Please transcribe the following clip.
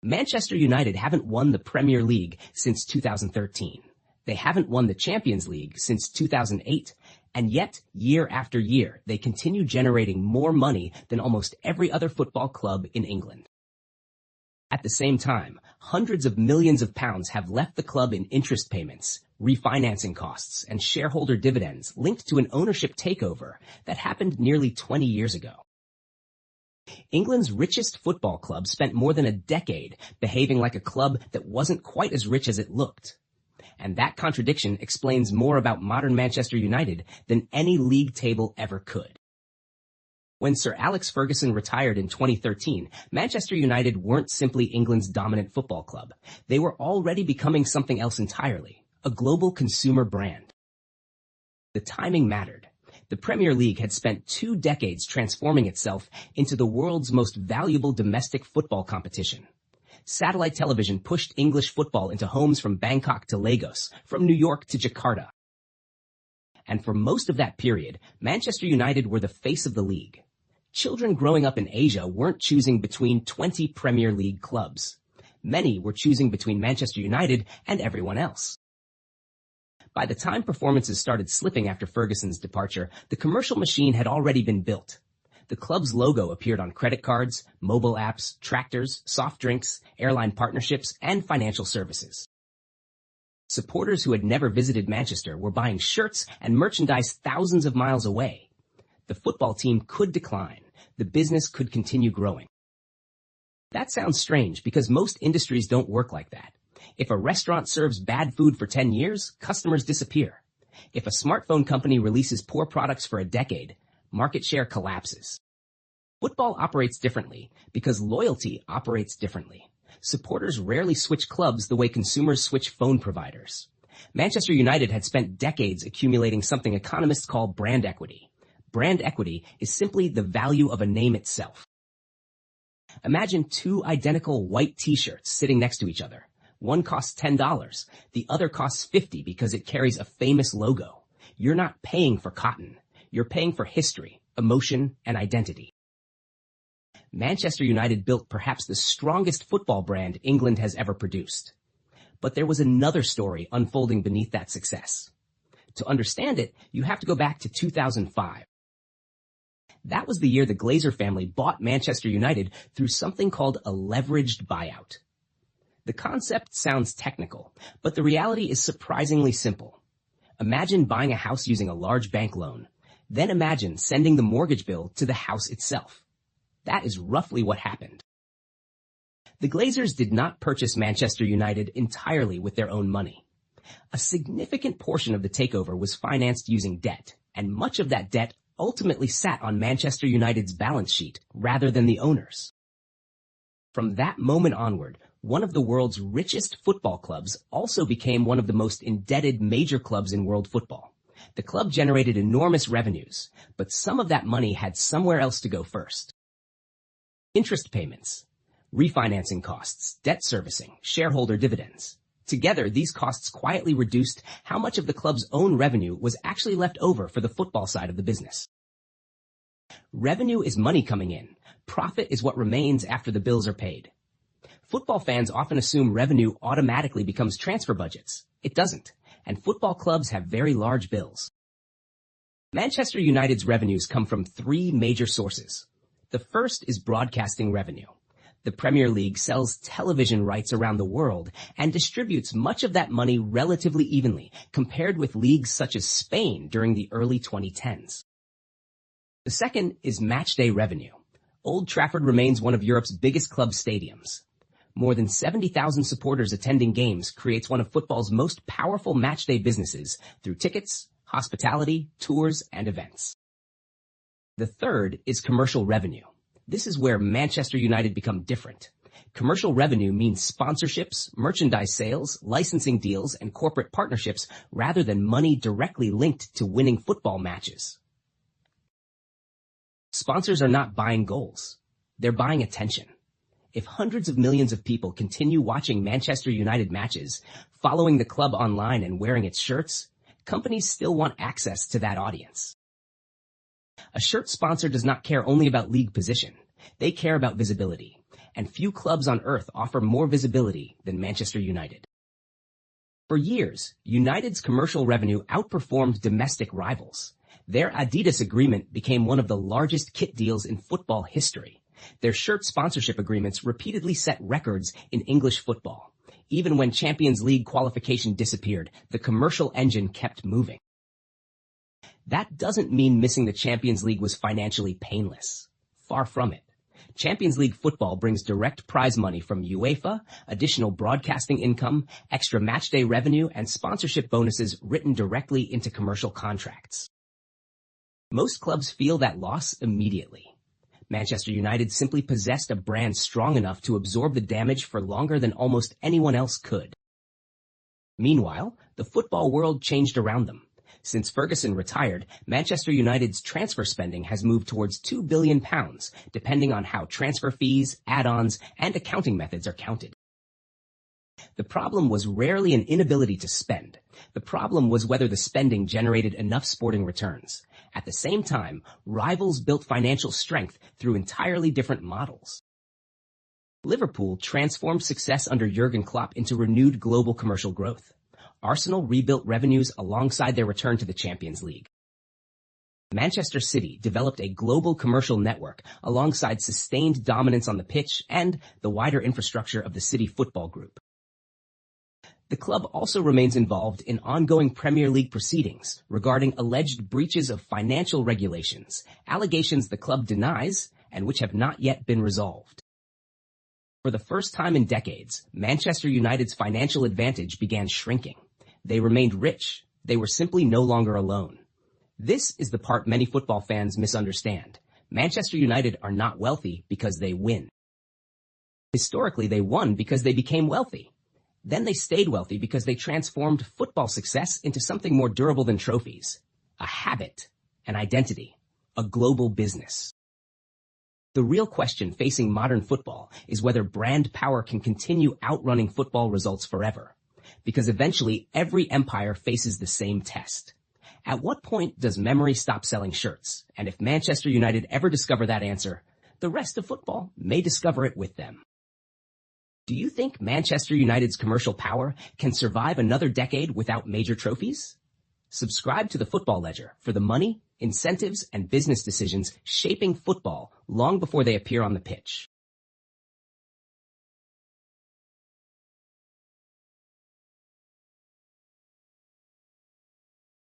Manchester United haven't won the Premier League since 2013. They haven't won the Champions League since 2008. And yet, year after year, they continue generating more money than almost every other football club in England. At the same time, hundreds of millions of pounds have left the club in interest payments, refinancing costs, and shareholder dividends linked to an ownership takeover that happened nearly 20 years ago. England's richest football club spent more than a decade behaving like a club that wasn't quite as rich as it looked. And that contradiction explains more about modern Manchester United than any league table ever could. When Sir Alex Ferguson retired in 2013, Manchester United weren't simply England's dominant football club. They were already becoming something else entirely, a global consumer brand. The timing mattered. The Premier League had spent 2 decades transforming itself into the world's most valuable domestic football competition. Satellite television pushed English football into homes from Bangkok to Lagos, from New York to Jakarta. And for most of that period, Manchester United were the face of the league. Children growing up in Asia weren't choosing between 20 Premier League clubs. Many were choosing between Manchester United and everyone else. By the time performances started slipping after Ferguson's departure, the commercial machine had already been built. The club's logo appeared on credit cards, mobile apps, tractors, soft drinks, airline partnerships, and financial services. Supporters who had never visited Manchester were buying shirts and merchandise thousands of miles away. The football team could decline. The business could continue growing. That sounds strange because most industries don't work like that. If a restaurant serves bad food for 10 years, customers disappear. If a smartphone company releases poor products for a decade, market share collapses. Football operates differently because loyalty operates differently. Supporters rarely switch clubs the way consumers switch phone providers. Manchester United had spent decades accumulating something economists call brand equity. Brand equity is simply the value of a name itself. Imagine 2 identical white t-shirts sitting next to each other. One costs $10. The other costs $50 because it carries a famous logo. You're not paying for cotton. You're paying for history, emotion, and identity. Manchester United built perhaps the strongest football brand England has ever produced. But there was another story unfolding beneath that success. To understand it, you have to go back to 2005. That was the year the Glazer family bought Manchester United through something called a leveraged buyout. The concept sounds technical, but the reality is surprisingly simple. Imagine buying a house using a large bank loan. Then imagine sending the mortgage bill to the house itself. That is roughly what happened. The Glazers did not purchase Manchester United entirely with their own money. A significant portion of the takeover was financed using debt, and much of that debt ultimately sat on Manchester United's balance sheet rather than the owners. From that moment onward, one of the world's richest football clubs also became one of the most indebted major clubs in world football. The club generated enormous revenues, but some of that money had somewhere else to go first. Interest payments, refinancing costs, debt servicing, shareholder dividends. Together, these costs quietly reduced how much of the club's own revenue was actually left over for the football side of the business. Revenue is money coming in. Profit is what remains after the bills are paid. Football fans often assume revenue automatically becomes transfer budgets. It doesn't, and football clubs have very large bills. Manchester United's revenues come from 3 major sources. The first is broadcasting revenue. The Premier League sells television rights around the world and distributes much of that money relatively evenly, compared with leagues such as Spain during the early 2010s. The second is matchday revenue. Old Trafford remains one of Europe's biggest club stadiums. More than 70,000 supporters attending games creates one of football's most powerful matchday businesses through tickets, hospitality, tours, and events. The third is commercial revenue. This is where Manchester United become different. Commercial revenue means sponsorships, merchandise sales, licensing deals, and corporate partnerships rather than money directly linked to winning football matches. Sponsors are not buying goals. They're buying attention. If hundreds of millions of people continue watching Manchester United matches, following the club online and wearing its shirts, companies still want access to that audience. A shirt sponsor does not care only about league position. They care about visibility. and few clubs on earth offer more visibility than Manchester United. For years, United's commercial revenue outperformed domestic rivals. Their Adidas agreement became one of the largest kit deals in football history. Their shirt sponsorship agreements repeatedly set records in English football. Even when Champions League qualification disappeared, the commercial engine kept moving. That doesn't mean missing the Champions League was financially painless. Far from it. Champions League football brings direct prize money from UEFA, additional broadcasting income, extra matchday revenue, and sponsorship bonuses written directly into commercial contracts. Most clubs feel that loss immediately. Manchester United simply possessed a brand strong enough to absorb the damage for longer than almost anyone else could. Meanwhile, the football world changed around them. Since Ferguson retired, Manchester United's transfer spending has moved towards £2 billion, depending on how transfer fees, add-ons, and accounting methods are counted. The problem was rarely an inability to spend. The problem was whether the spending generated enough sporting returns. At the same time, rivals built financial strength through entirely different models. Liverpool transformed success under Jurgen Klopp into renewed global commercial growth. Arsenal rebuilt revenues alongside their return to the Champions League. Manchester City developed a global commercial network alongside sustained dominance on the pitch and the wider infrastructure of the City Football Group. The club also remains involved in ongoing Premier League proceedings regarding alleged breaches of financial regulations, allegations the club denies and which have not yet been resolved. For the first time in decades, Manchester United's financial advantage began shrinking. They remained rich. They were simply no longer alone. This is the part many football fans misunderstand. Manchester United are not wealthy because they win. Historically, they won because they became wealthy. Then they stayed wealthy because they transformed football success into something more durable than trophies. A habit, an identity, a global business. The real question facing modern football is whether brand power can continue outrunning football results forever. Because eventually, every empire faces the same test. At what point does memory stop selling shirts? And if Manchester United ever discover that answer, the rest of football may discover it with them. Do you think Manchester United's commercial power can survive another decade without major trophies? Subscribe to the Football Ledger for the money, incentives, and business decisions shaping football long before they appear on the pitch.